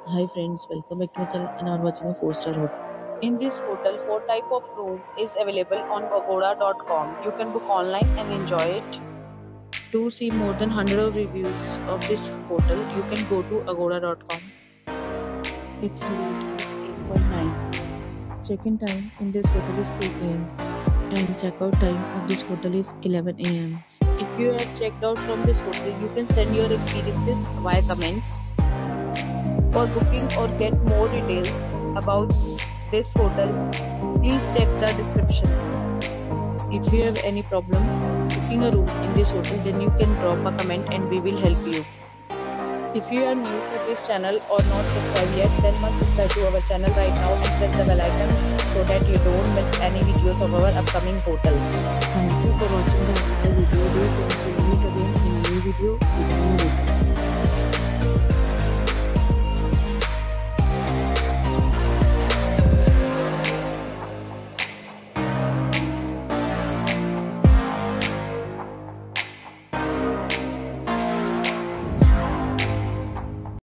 Hi friends, welcome back to my channel and are watching a 4-star hotel. In this hotel, four type of room is available on agoda.com. You can book online and enjoy it. To see more than 100 of reviews of this hotel, you can go to agoda.com. Its rate is 8.9. Check-in time in this hotel is 2 p.m. and check-out time of this hotel is 11 a.m. If you have checked out from this hotel, you can send your experiences via comments. For booking or get more details about this hotel, please check the description. If you have any problem booking a room in this hotel, then you can drop a comment and we will help you. If you are new to this channel or not subscribed yet, then must subscribe to our channel right now and press the bell icon so that you don't miss any videos of our upcoming hotel. Thank you for watching the entire video. Do you see meet again in a new video with a new hotel.